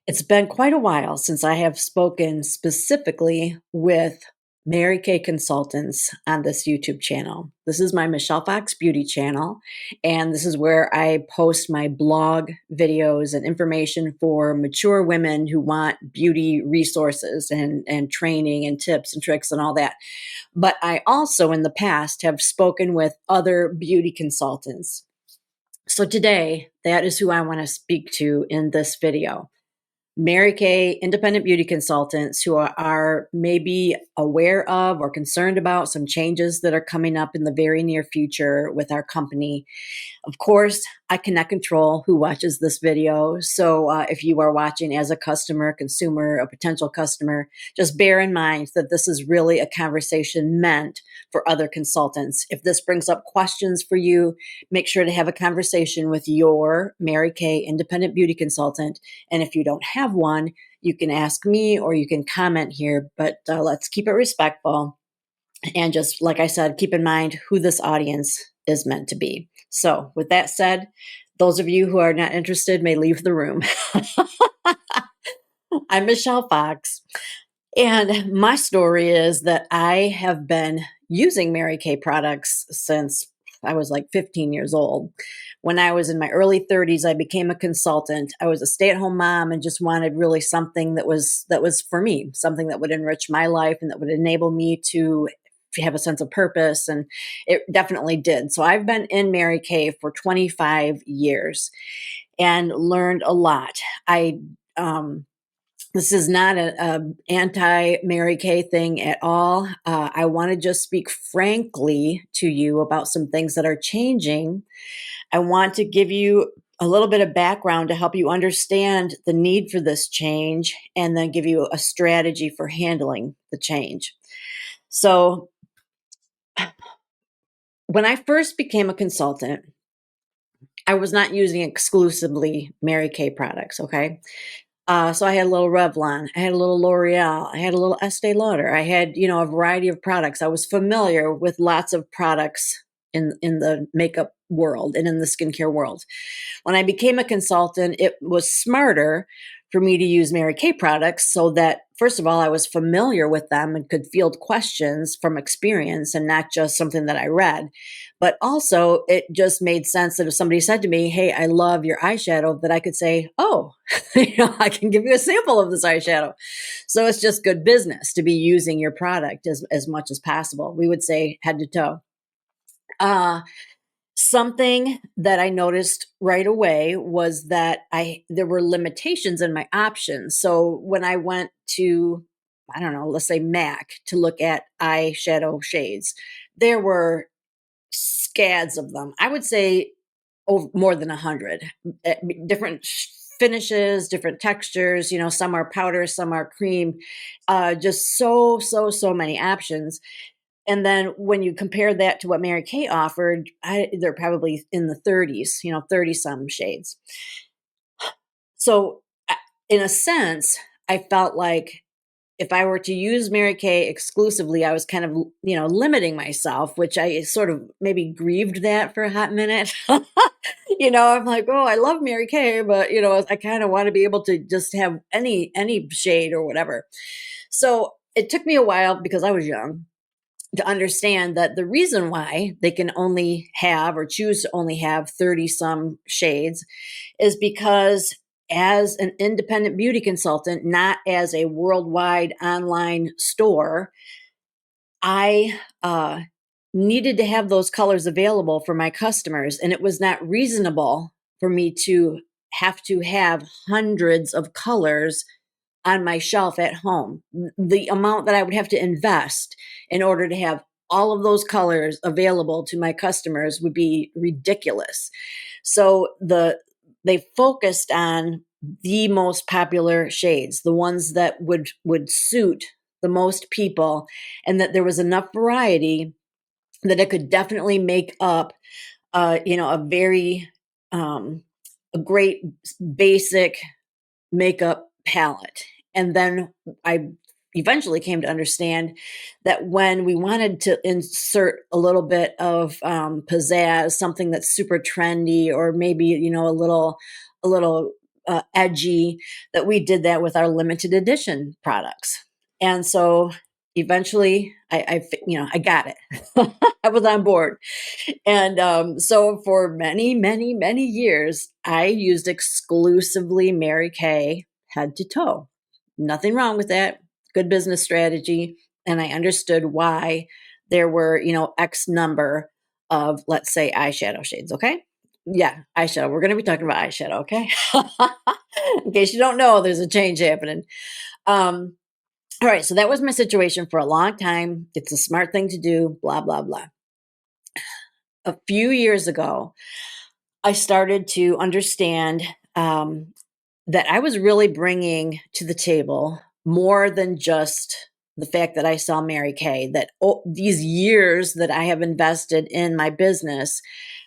It's been quite a while since I have spoken specifically with Mary Kay consultants on this YouTube channel. This is my Michelle Fox Beauty channel, and this is where I post my blog videos and information for mature women who want beauty resources and training and tips and tricks and all that. But I also in the past have spoken with other beauty consultants. So today, that is who I want to speak to in this video. Mary Kay independent beauty consultants who are maybe aware of or concerned about some changes that are coming up in the very near future with our company. Of course, I cannot control who watches this video. So if you are watching as a customer, consumer, a potential customer, just bear in mind that this is really a conversation meant for other consultants. If this brings up questions for you, make sure to have a conversation with your Mary Kay independent beauty consultant. And if you don't have one, you can ask me or you can comment here, but let's keep it respectful. And just like I said, keep in mind who this audience is meant to be. So, with that said, those of you who are not interested may leave the room. I'm Michelle Fox, and my story is that I have been using Mary Kay products since I was like 15 years old. When I was in my early 30s, I became a consultant. I was a stay-at-home mom and just wanted really something that was for me, something that would enrich my life and that would enable me to have a sense of purpose, and it definitely did. So I've been in Mary Kay for 25 years and learned a lot. This is not a anti-Mary Kay thing at all. I want to just speak frankly to you about some things that are changing. I want to give you a little bit of background to help you understand the need for this change and then give you a strategy for handling the change. So when I first became a consultant, I was not using exclusively Mary Kay products, okay? So I had a little Revlon, I had a little L'Oreal, I had a little Estee Lauder, I had, a variety of products. I was familiar with lots of products in the makeup world and in the skincare world. When I became a consultant, it was smarter for me to use Mary Kay products so that, first of all, I was familiar with them and could field questions from experience and not just something that I read. But also, it just made sense that if somebody said to me, "Hey, I love your eyeshadow," that I could say, "Oh, I can give you a sample of this eyeshadow." So it's just good business to be using your product as much as possible. We would say head to toe. Uh, Something that I noticed right away was that there were limitations in my options. So when I went to, I don't know, let's say MAC to look at eyeshadow shades, there were scads of them. I would say more than 100 different finishes, different textures. Some are powder, some are cream. Just so many options. And then when you compare that to what Mary Kay offered, they're probably in the 30s, 30 some shades. So, in a sense, I felt like if I were to use Mary Kay exclusively, I was kind of, limiting myself, which I sort of maybe grieved that for a hot minute. I'm like, oh, I love Mary Kay, but I kind of want to be able to just have any shade or whatever. So it took me a while because I was young to understand that the reason why they can only have or choose to only have 30 some shades is because as an independent beauty consultant, not as a worldwide online store, I needed to have those colors available for my customers. And it was not reasonable for me to have hundreds of colors on my shelf at home. The amount that I would have to invest in order to have all of those colors available to my customers would be ridiculous. So they focused on the most popular shades, the ones that would suit the most people, and that there was enough variety that it could definitely make up a very a great basic makeup palette. And then I eventually came to understand that when we wanted to insert a little bit of pizzazz, something that's super trendy, or maybe a little edgy that we did that with our limited edition products. And so eventually I got it. I was on board. And so for many, many, many years, I used exclusively Mary Kay head to toe. Nothing wrong with that. Good business strategy. And I understood why there were, X number of, let's say, eyeshadow shades. Okay. Yeah, eyeshadow. We're going to be talking about eyeshadow. Okay. In case you don't know, there's a change happening. All right. So that was my situation for a long time. It's a smart thing to do, blah, blah, blah. A few years ago, I started to understand that I was really bringing to the table more than just the fact that I sell Mary Kay, that these years that I have invested in my business,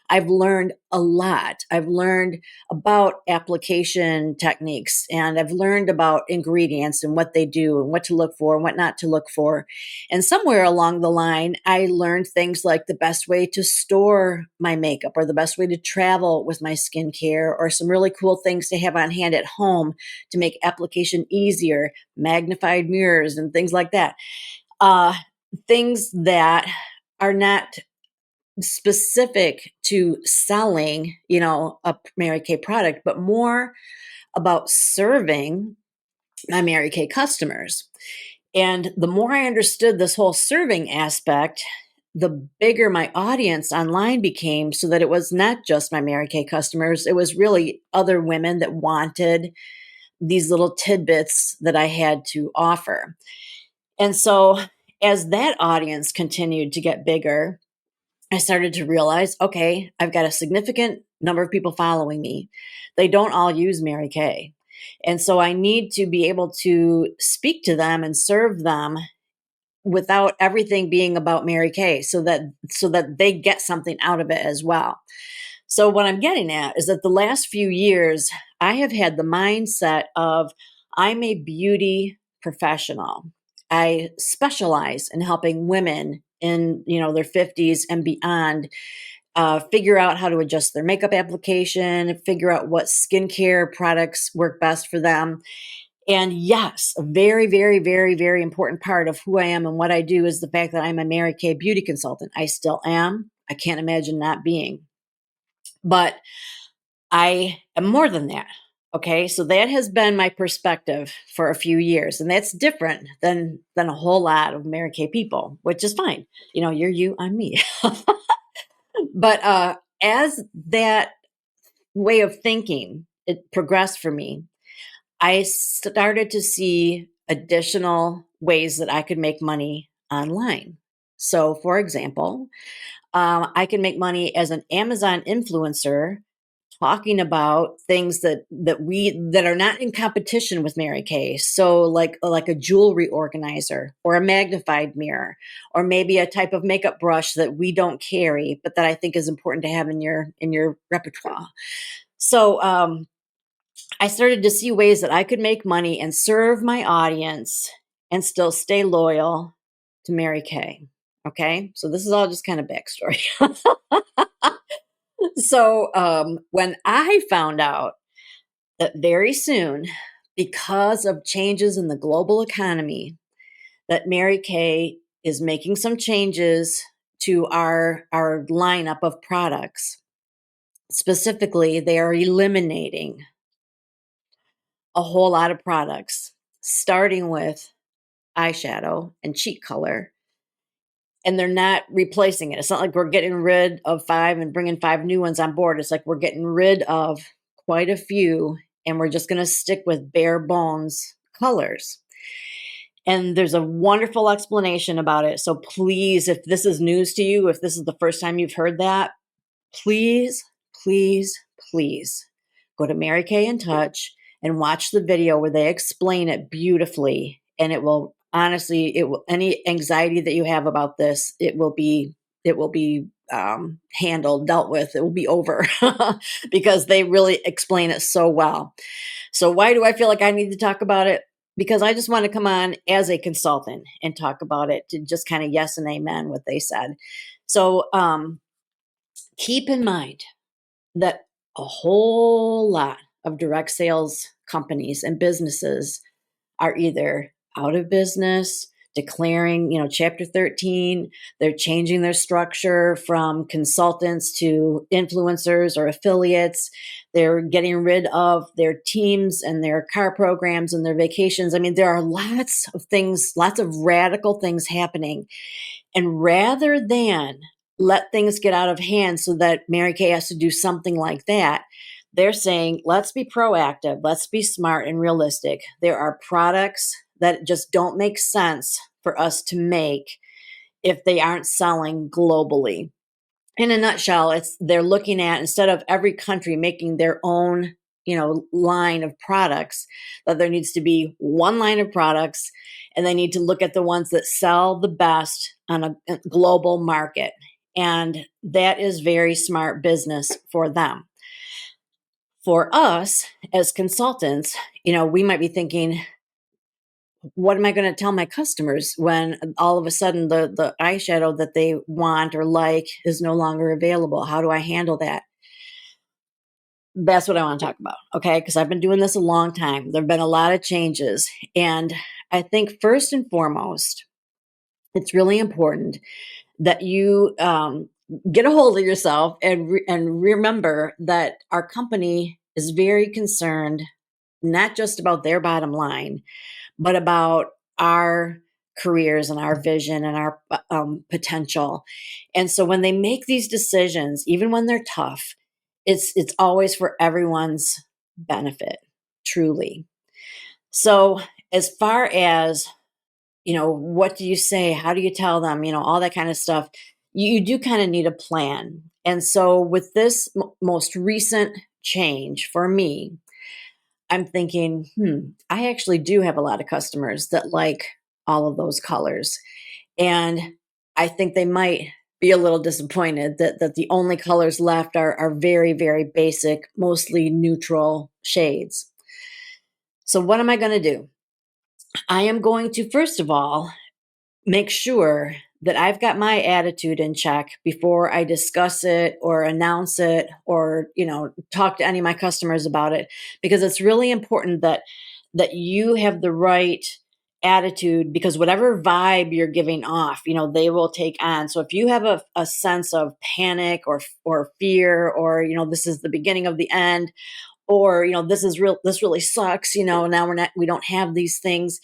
I've learned a lot. I've learned about application techniques, and I've learned about ingredients and what they do and what to look for and what not to look for. And somewhere along the line, I learned things like the best way to store my makeup, or the best way to travel with my skincare, or some really cool things to have on hand at home to make application easier, magnified mirrors and things like that. Uh, Things that are not specific to selling, a Mary Kay product, but more about serving my Mary Kay customers. And the more I understood this whole serving aspect, the bigger my audience online became, so that it was not just my Mary Kay customers. It was really other women that wanted these little tidbits that I had to offer. And so as that audience continued to get bigger, I started to realize, okay, I've got a significant number of people following me. They don't all use Mary Kay. And so I need to be able to speak to them and serve them without everything being about Mary Kay, so that they get something out of it as well. So what I'm getting at is that the last few years, I have had the mindset of, I'm a beauty professional. I specialize in helping women in their 50s and beyond figure out how to adjust their makeup application, figure out what skincare products work best for them. And yes, a very, very, very, very important part of who I am and what I do is the fact that I'm a Mary Kay beauty consultant. I still am. I can't imagine not being. But I am more than that. Okay. So that has been my perspective for a few years. And that's different than a whole lot of Mary Kay people, which is fine. You're you, I'm me. But as that way of thinking, it progressed for me, I started to see additional ways that I could make money online. So, for example, I can make money as an Amazon influencer, talking about things that are not in competition with Mary Kay. So like a jewelry organizer, or a magnified mirror, or maybe a type of makeup brush that we don't carry, but that I think is important to have in your repertoire. So I started to see ways that I could make money and serve my audience and still stay loyal to Mary Kay. Okay. So this is all just kind of backstory. So when I found out that very soon, because of changes in the global economy, that Mary Kay is making some changes to our lineup of products. Specifically, they are eliminating a whole lot of products, starting with eyeshadow and cheek color. And they're not replacing it. It's not like we're getting rid of 5 and bringing 5 new ones on board. It's like we're getting rid of quite a few, and we're just going to stick with bare bones colors. And there's a wonderful explanation about it. So please, if this is news to you, if this is the first time you've heard that, please, please, please go to Mary Kay in Touch and watch the video where they explain it beautifully. And it will honestly, any anxiety that you have about this, it will be handled, dealt with. It will be over because they really explain it so well. So why do I feel like I need to talk about it? Because I just want to come on as a consultant and talk about it, to just kind of yes and amen what they said. So keep in mind that a whole lot of direct sales companies and businesses are either out of business, declaring, Chapter 13. They're changing their structure from consultants to influencers or affiliates. They're getting rid of their teams and their car programs and their vacations. I mean, there are lots of things, lots of radical things happening. And rather than let things get out of hand so that Mary Kay has to do something like that, they're saying, let's be proactive, let's be smart and realistic. There are products that just don't make sense for us to make if they aren't selling globally. In a nutshell, it's they're looking at, instead of every country making their own, line of products, that there needs to be one line of products, and they need to look at the ones that sell the best on a global market. And that is very smart business for them. For us as consultants, we might be thinking, what am I going to tell my customers when all of a sudden the eyeshadow that they want or like is no longer available? How do I handle that? That's what I want to talk about, okay? Because I've been doing this a long time. There have been a lot of changes. And I think first and foremost, it's really important that you get a hold of yourself and remember that our company is very concerned not just about their bottom line, but about our careers and our vision and our potential. And so when they make these decisions, even when they're tough, it's always for everyone's benefit, truly. So as far as, what do you say? How do you tell them? All that kind of stuff. You do kind of need a plan. And so with this most recent change for me, I'm thinking, I actually do have a lot of customers that like all of those colors. And I think they might be a little disappointed that the only colors left are very, very basic, mostly neutral shades. So what am I going to do? I am going to, first of all, make sure that I've got my attitude in check before I discuss it or announce it or, talk to any of my customers about it, because it's really important that you have the right attitude, because whatever vibe you're giving off, they will take on. So if you have a sense of panic or fear, or, this is the beginning of the end, or, this really sucks, now we don't have these things,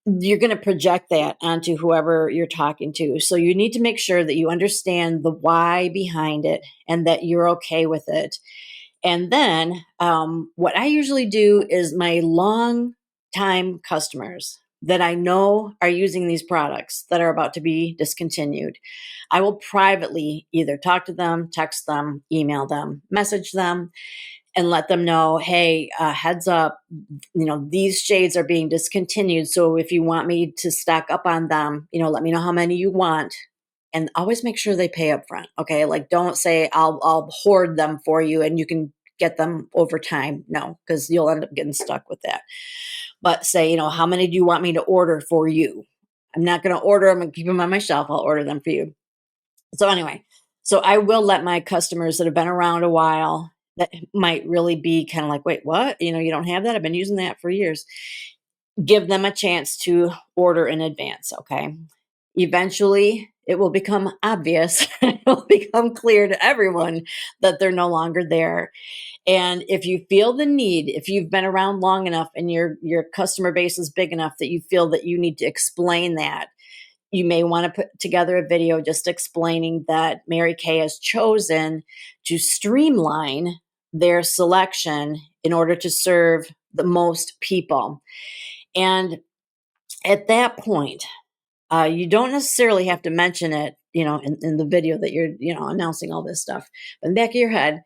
you're going to project that onto whoever you're talking to. So you need to make sure that you understand the why behind it and that you're okay with it. And then what I usually do is my long time customers that I know are using these products that are about to be discontinued, I will privately either talk to them, text them, email them, message them, and let them know, hey, heads up, these shades are being discontinued. So if you want me to stock up on them, let me know how many you want. And always make sure they pay up front. Okay. Like, don't say I'll hoard them for you and you can get them over time. No, because you'll end up getting stuck with that. But say, how many do you want me to order for you? I'm not going to order them and keep them on my shelf. I'll order them for you. So anyway, so I will let my customers that have been around a while, that might really be kind of like, wait, what? You don't have that? I've been using that for years. Give them a chance to order in advance, okay? Eventually, it will become obvious, it will become clear to everyone that they're no longer there. And if you feel the need, if you've been around long enough and your customer base is big enough that you feel that you need to explain that, you may want to put together a video just explaining that Mary Kay has chosen to streamline their selection in order to serve the most people. And at that point, you don't necessarily have to mention it, in the video that you're, announcing all this stuff. But in the back of your head,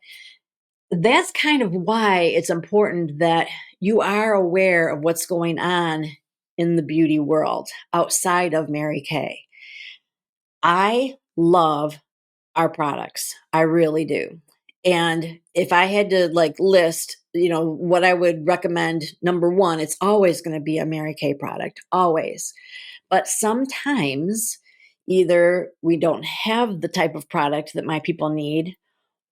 that's kind of why it's important that you are aware of what's going on in the beauty world outside of Mary Kay. I love our products. I really do. And if I had to list, what I would recommend, number one, it's always going to be a Mary Kay product, always. But sometimes either we don't have the type of product that my people need,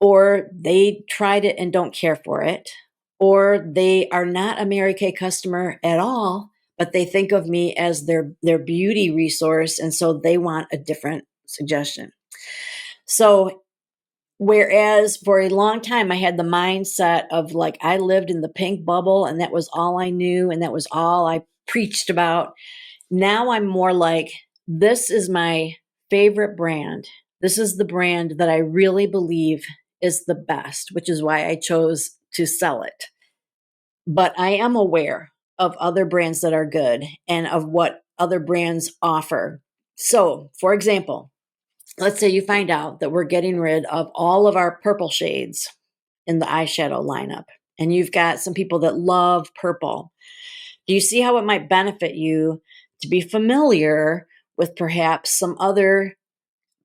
or they tried it and don't care for it, or they are not a Mary Kay customer at all, but they think of me as their beauty resource, and so they want a different suggestion. So whereas for a long time I had the mindset of like I lived in the pink bubble and that was all I knew and that was all I preached about. Now I'm more like, this is my favorite brand. This is the brand that I really believe is the best, which is why I chose to sell it. But I am aware of other brands that are good and of what other brands offer. So, for example, let's say you find out that we're getting rid of all of our purple shades in the eyeshadow lineup, and you've got some people that love purple. Do you see how it might benefit you to be familiar with perhaps some other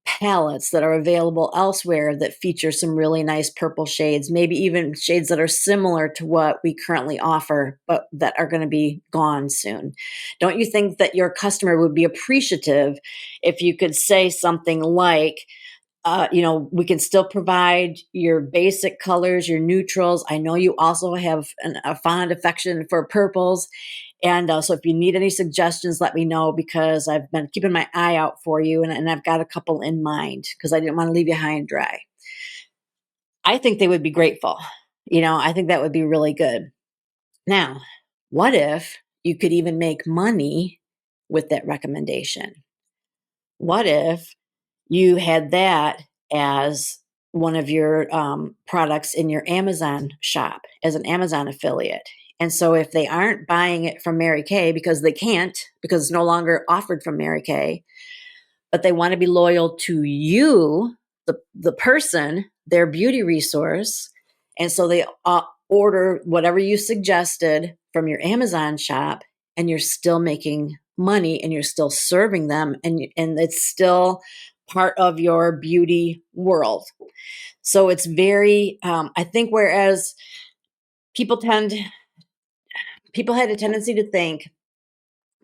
palettes that are available elsewhere that feature some really nice purple shades, maybe even shades that are similar to what we currently offer, but that are going to be gone soon? Don't you think that your customer would be appreciative if you could say something like, we can still provide your basic colors, your neutrals. I know you also have a fond affection for purples. And so if you need any suggestions, let me know, because I've been keeping my eye out for you, and I've got a couple in mind because I didn't want to leave you high and dry. I think they would be grateful. I think that would be really good. Now, what if you could even make money with that recommendation? What if you had that as one of your products in your Amazon shop as an Amazon affiliate? And so if they aren't buying it from Mary Kay because they can't, because it's no longer offered from Mary Kay, but they want to be loyal to you, the person, their beauty resource, and so they order whatever you suggested from your Amazon shop, and you're still making money and you're still serving them, and it's still part of your beauty world. So it's very, I think, whereas people had a tendency to think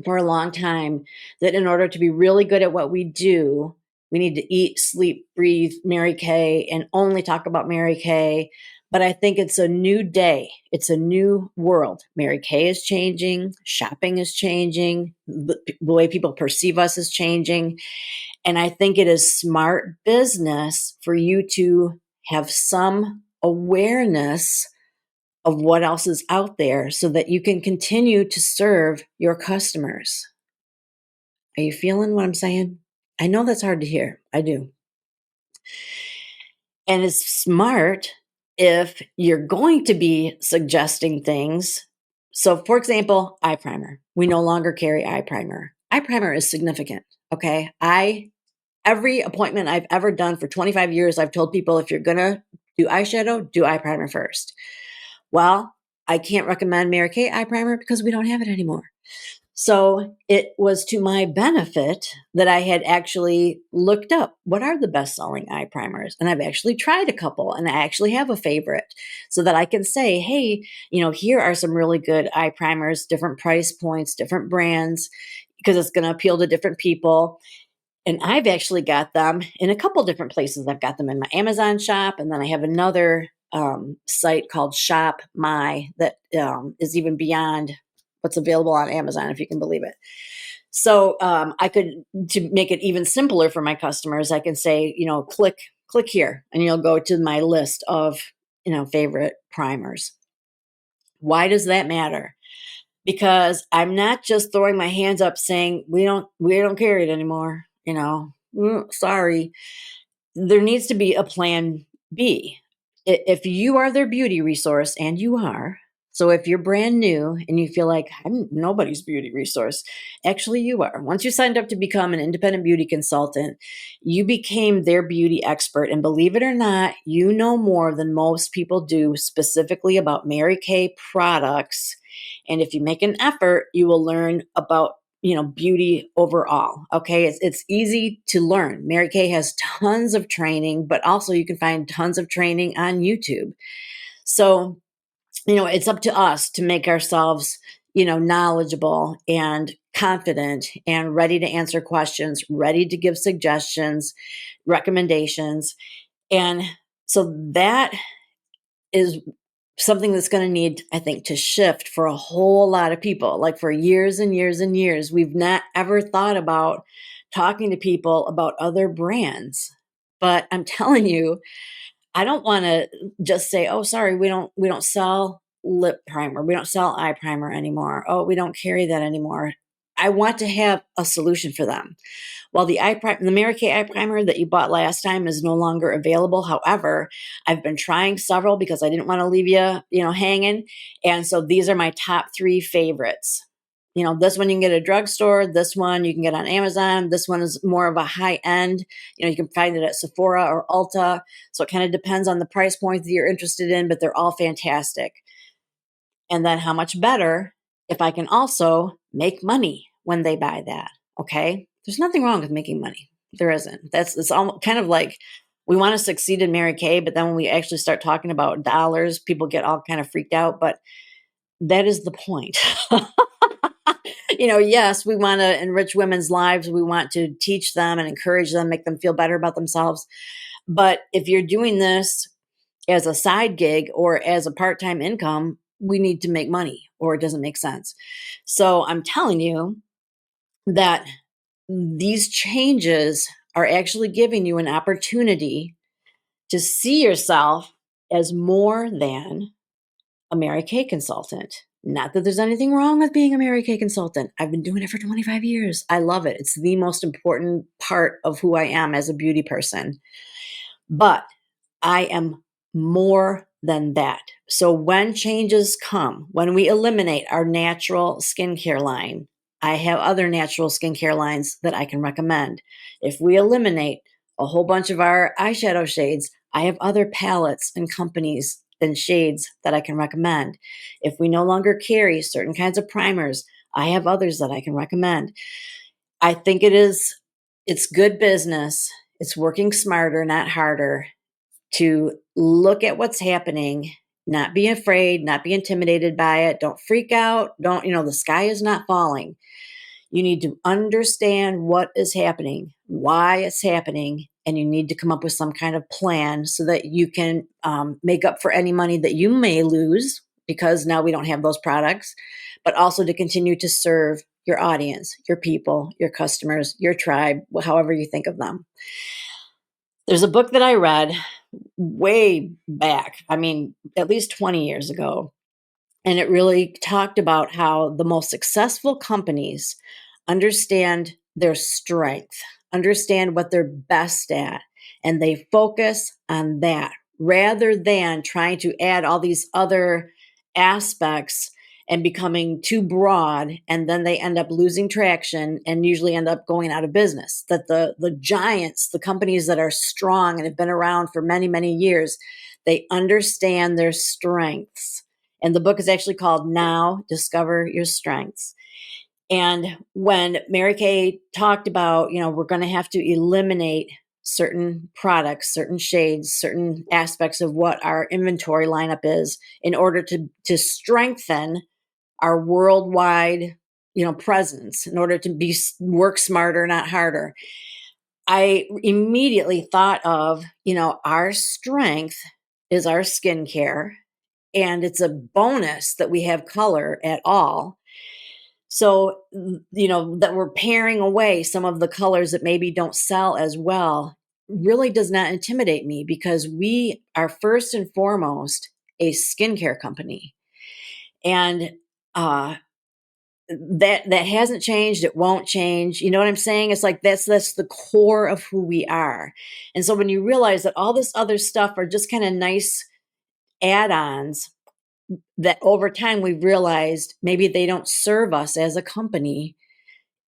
for a long time that in order to be really good at what we do, we need to eat, sleep, breathe Mary Kay and only talk about Mary Kay. But I think it's a new day. It's a new world. Mary Kay is changing. Shopping is changing. The way people perceive us is changing. And I think it is smart business for you to have some awareness of what else is out there so that you can continue to serve your customers. Are you feeling what I'm saying? I know that's hard to hear. I do. And it's smart if you're going to be suggesting things. So, for example, eye primer. We no longer carry eye primer. Eye primer is significant. Okay. Every appointment I've ever done for 25 years, I've told people, if you're going to do eyeshadow, do eye primer first. Well, I can't recommend Mary Kay eye primer because we don't have it anymore. So it was to my benefit that I had actually looked up what are the best selling eye primers. And I've actually tried a couple, and I actually have a favorite, so that I can say, hey, here are some really good eye primers, different price points, different brands, because it's going to appeal to different people. And I've actually got them in a couple different places. I've got them in my Amazon shop, and then I have another site called Shop My that is even beyond what's available on Amazon, if you can believe it. So I could, to make it even simpler for my customers, I can say, click here, and you'll go to my list of favorite primers. Why does that matter? Because I'm not just throwing my hands up saying we don't carry it anymore. Sorry. There needs to be a plan B. If you are their beauty resource, and you are, so if you're brand new and you feel like I'm nobody's beauty resource, actually you are. Once you signed up to become an independent beauty consultant, you became their beauty expert. And believe it or not, you know more than most people do specifically about Mary Kay products. And if you make an effort, you will learn about beauty overall. Okay. It's easy to learn. Mary Kay has tons of training, but also you can find tons of training on YouTube. So, it's up to us to make ourselves, knowledgeable and confident and ready to answer questions, ready to give suggestions, recommendations. And so that is something that's going to need, I think, to shift for a whole lot of people. Like for years and years and years, we've not ever thought about talking to people about other brands. But I'm telling you, I don't want to just say, "Oh, sorry, we don't sell lip primer. We don't sell eye primer anymore. Oh, we don't carry that anymore." I want to have a solution for them. Well, the Mary Kay eye primer that you bought last time is no longer available. However, I've been trying several because I didn't want to leave you, hanging. And so these are my top 3 favorites. This one you can get at a drugstore. This one you can get on Amazon. This one is more of a high end. You can find it at Sephora or Ulta. So it kind of depends on the price point that you're interested in, but they're all fantastic. And then how much better if I can also make money when they buy that. Okay. There's nothing wrong with making money. There isn't. It's almost kind of like we want to succeed in Mary Kay, but then when we actually start talking about dollars, people get all kind of freaked out. But that is the point. Yes, we want to enrich women's lives. We want to teach them and encourage them, make them feel better about themselves. But if you're doing this as a side gig or as a part-time income, we need to make money or it doesn't make sense. So I'm telling you that these changes are actually giving you an opportunity to see yourself as more than a Mary Kay consultant. Not that there's anything wrong with being a Mary Kay consultant. I've been doing it for 25 years. I love it. It's the most important part of who I am as a beauty person. But I am more than that. So when changes come, when we eliminate our natural skincare line, I have other natural skincare lines that I can recommend. If we eliminate a whole bunch of our eyeshadow shades, I have other palettes and companies and shades that I can recommend. If we no longer carry certain kinds of primers, I have others that I can recommend. I think it's good business. It's working smarter, not harder, to look at what's happening, not be afraid, not be intimidated by it. Don't freak out. The sky is not falling. You need to understand what is happening, why it's happening, and you need to come up with some kind of plan so that you can make up for any money that you may lose because now we don't have those products, but also to continue to serve your audience, your people, your customers, your tribe, however you think of them. There's a book that I read way back, at least 20 years ago. And it really talked about how the most successful companies understand their strength, understand what they're best at, and they focus on that rather than trying to add all these other aspects and becoming too broad, and then they end up losing traction and usually end up going out of business. That the giants, the companies that are strong and have been around for many, many years, they understand their strengths. And the book is actually called Now Discover Your Strengths. And when Mary Kay talked about, we're going to have to eliminate certain products, certain shades, certain aspects of what our inventory lineup is in order to strengthen our worldwide, presence, in order to work smarter, not harder. I immediately thought of, our strength is our skincare, and it's a bonus that we have color at all. So, that we're paring away some of the colors that maybe don't sell as well really does not intimidate me because we are first and foremost a skincare company. And that hasn't changed. It won't change. You know what I'm saying? It's like that's the core of who we are. And so when you realize that all this other stuff are just kind of nice add-ons that over time we've realized maybe they don't serve us as a company,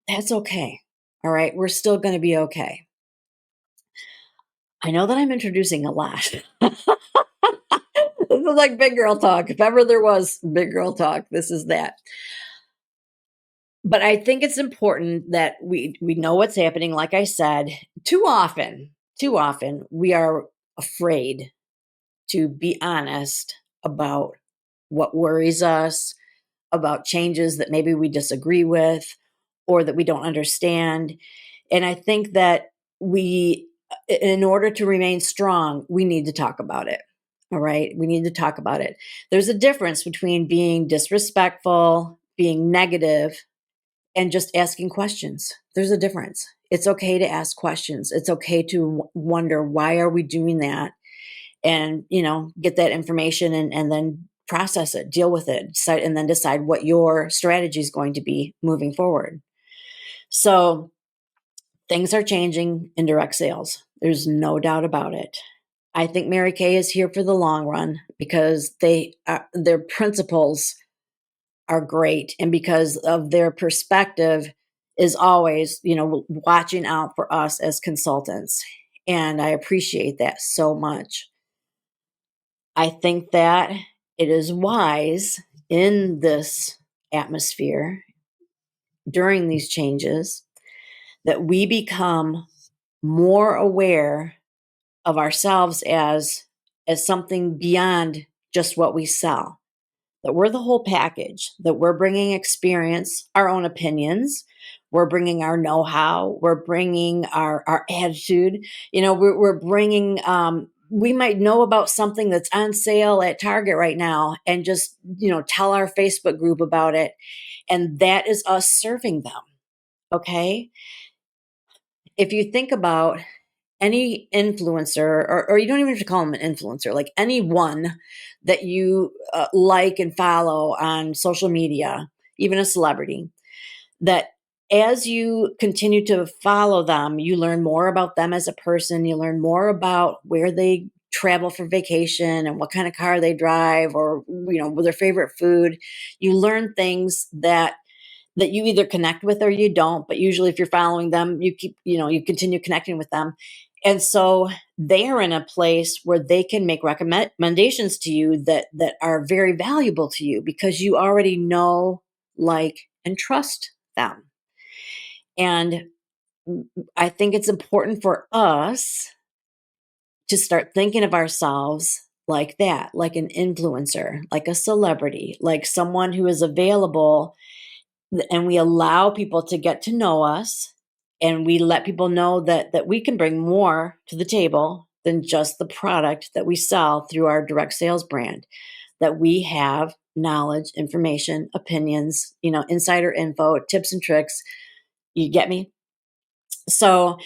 that's okay. All right. We're still going to be okay. I know that I'm introducing a lot. This is like big girl talk. If ever there was big girl talk, this is that. But I think it's important that we know what's happening. Like I said, too often, we are afraid to be honest about what worries us, about changes that maybe we disagree with or that we don't understand. And I think that in order to remain strong, we need to talk about it. All right. We need to talk about it. There's a difference between being disrespectful, being negative, and just asking questions. There's a difference. It's okay to ask questions. It's okay to wonder, why are we doing that? And, get that information and then process it, deal with it, decide, and then decide what your strategy is going to be moving forward. So things are changing in direct sales. There's no doubt about it. I think Mary Kay is here for the long run because their principles are great, and because of their perspective is always, watching out for us as consultants. And I appreciate that so much. I think that it is wise in this atmosphere during these changes that we become more aware of ourselves as something beyond just what we sell, that we're the whole package, that we're bringing experience, our own opinions, we're bringing our know-how, we're bringing our attitude, we're bringing, we might know about something that's on sale at Target right now and just, tell our Facebook group about it. And that is us serving them. Okay. If you think about any influencer, or you don't even have to call them an influencer, like anyone that you like and follow on social media, even a celebrity, that as you continue to follow them, you learn more about them as a person. You learn more about where they travel for vacation and what kind of car they drive, or, their favorite food. You learn things that you either connect with or you don't, but usually if you're following them, you continue connecting with them. And so they are in a place where they can make recommendations to you that are very valuable to you because you already know, like, and trust them. And I think it's important for us to start thinking of ourselves like that, like an influencer, like a celebrity, like someone who is available, and we allow people to get to know us, and we let people know that we can bring more to the table than just the product that we sell through our direct sales brand, that we have knowledge, information, opinions, insider info, tips and tricks. You get me? So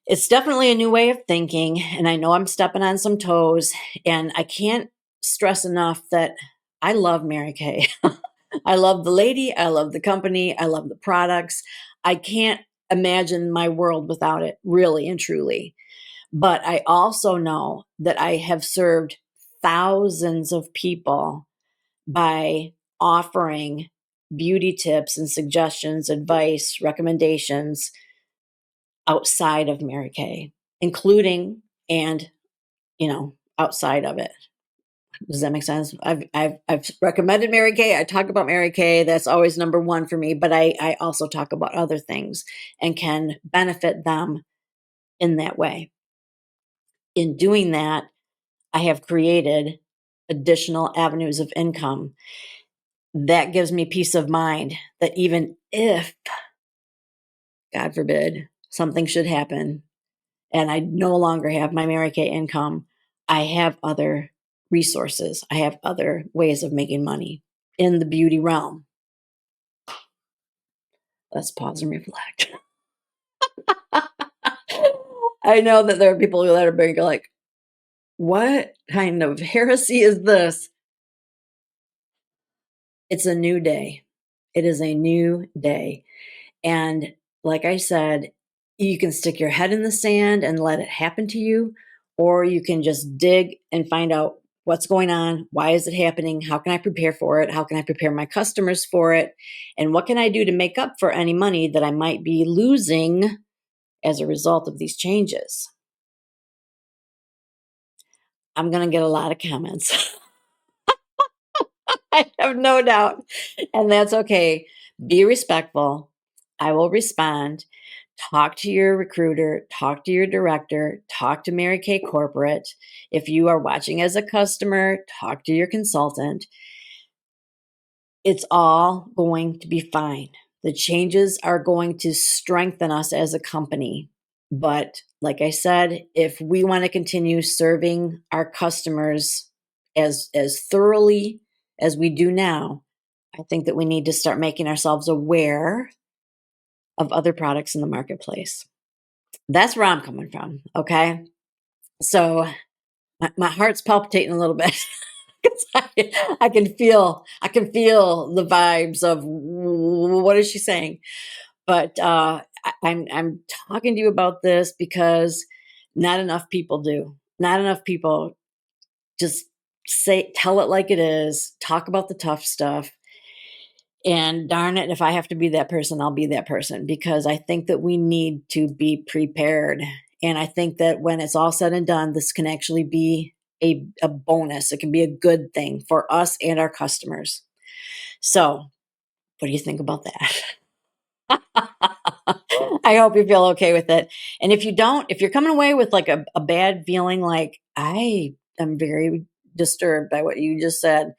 it's definitely a new way of thinking, and I know I'm stepping on some toes, and I can't stress enough that I love Mary Kay. I love the lady, I love the company, I love the products. I can't imagine my world without it, really and truly. But I also know that I have served thousands of people by offering beauty tips and suggestions, advice, recommendations outside of Mary Kay, including and, outside of it. Does that make sense? I've recommended Mary Kay. I talk about Mary Kay. That's always number one for me. But I also talk about other things and can benefit them in that way. In doing that, I have created additional avenues of income. That gives me peace of mind that even if, God forbid, something should happen and I no longer have my Mary Kay income, I have other resources. I have other ways of making money in the beauty realm. Let's pause and reflect. I know that there are people that are being like, what kind of heresy is this? It's a new day. It is a new day. And like I said, you can stick your head in the sand and let it happen to you, or you can just dig and find out what's going on. Why is it happening? How can I prepare for it? How can I prepare my customers for it? And what can I do to make up for any money that I might be losing as a result of these changes? I'm going to get a lot of comments. I have no doubt. And that's okay. Be respectful. I will respond. Talk to your recruiter, talk to your director, talk to Mary Kay Corporate. If you are watching as a customer, talk to your consultant. It's all going to be fine. The changes are going to strengthen us as a company. But like I said, if we want to continue serving our customers as thoroughly as we do now, I think that we need to start making ourselves aware of other products in the marketplace. That's where I'm coming from, okay? So my heart's palpitating a little bit. 'Cause I can feel the vibes of what is she saying? But I'm talking to you about this because not enough people do. Not enough people just tell it like it is, talk about the tough stuff. And darn it, if I have to be that person, I'll be that person because I think that we need to be prepared. And I think that when it's all said and done, this can actually be a bonus. It can be a good thing for us and our customers. So, what do you think about that? I hope you feel okay with it. And if you don't, if you're coming away with like a bad feeling, like I am very disturbed by what you just said,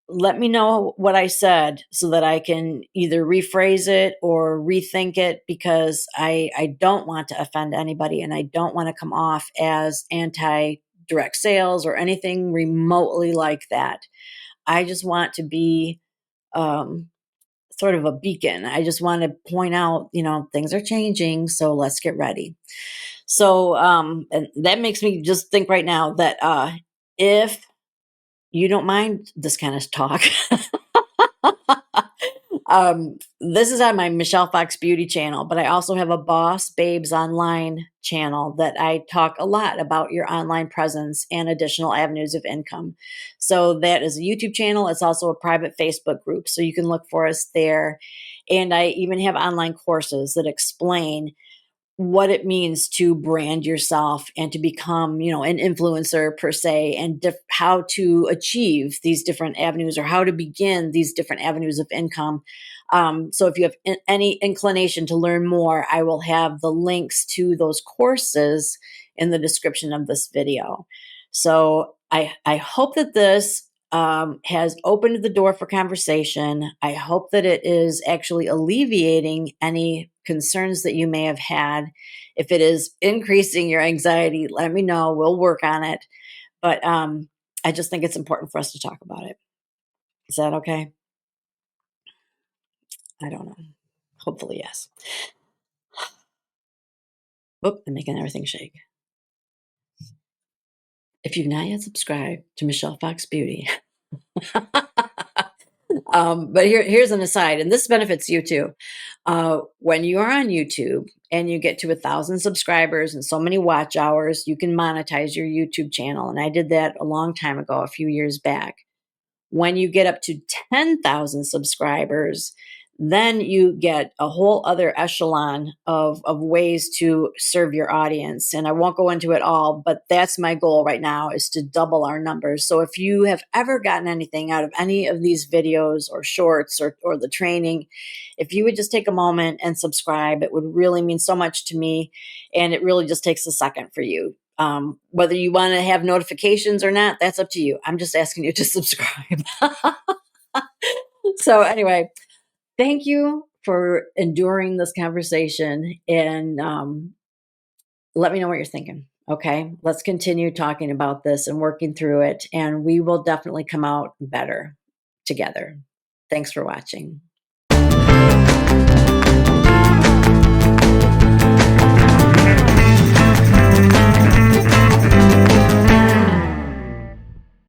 let me know what I said so that I can either rephrase it or rethink it because I don't want to offend anybody and I don't want to come off as anti direct sales or anything remotely like that. I just want to be um, sort of a beacon. I just want to point out, things are changing, so let's get ready. So, and that makes me just think right now that if you don't mind this kind of talk, this is on my Michelle Fox Beauty channel, but I also have a Boss Babes Online channel that I talk a lot about your online presence and additional avenues of income. So that is a YouTube channel. It's also a private Facebook group. So you can look for us there. And I even have online courses that explain what it means to brand yourself and to become, an influencer per se, and how to achieve these different avenues or how to begin these different avenues of income. So if you have any inclination to learn more, I will have the links to those courses in the description of this video. So I hope that this has opened the door for conversation. I hope that it is actually alleviating any concerns that you may have had. If it is increasing your anxiety, let me know. We'll work on it. But I just think it's important for us to talk about it. Is that okay? I don't know. Hopefully, yes. Oop, I'm making everything shake. If you've not yet subscribed to Michelle Fox Beauty, but here's an aside, and this benefits you too. When you are on YouTube and you get to 1,000 subscribers and so many watch hours, you can monetize your YouTube channel. And I did that a long time ago, a few years back. When you get up to 10,000 subscribers, then you get a whole other echelon of ways to serve your audience. And I won't go into it all, but that's my goal right now, is to double our numbers. So if you have ever gotten anything out of any of these videos or shorts or the training, if you would just take a moment and subscribe, it would really mean so much to me. And it really just takes a second for you. Whether you want to have notifications or not, that's up to you. I'm just asking you to subscribe. So anyway, thank you for enduring this conversation and let me know what you're thinking. Okay. Let's continue talking about this and working through it, and we will definitely come out better together. Thanks for watching.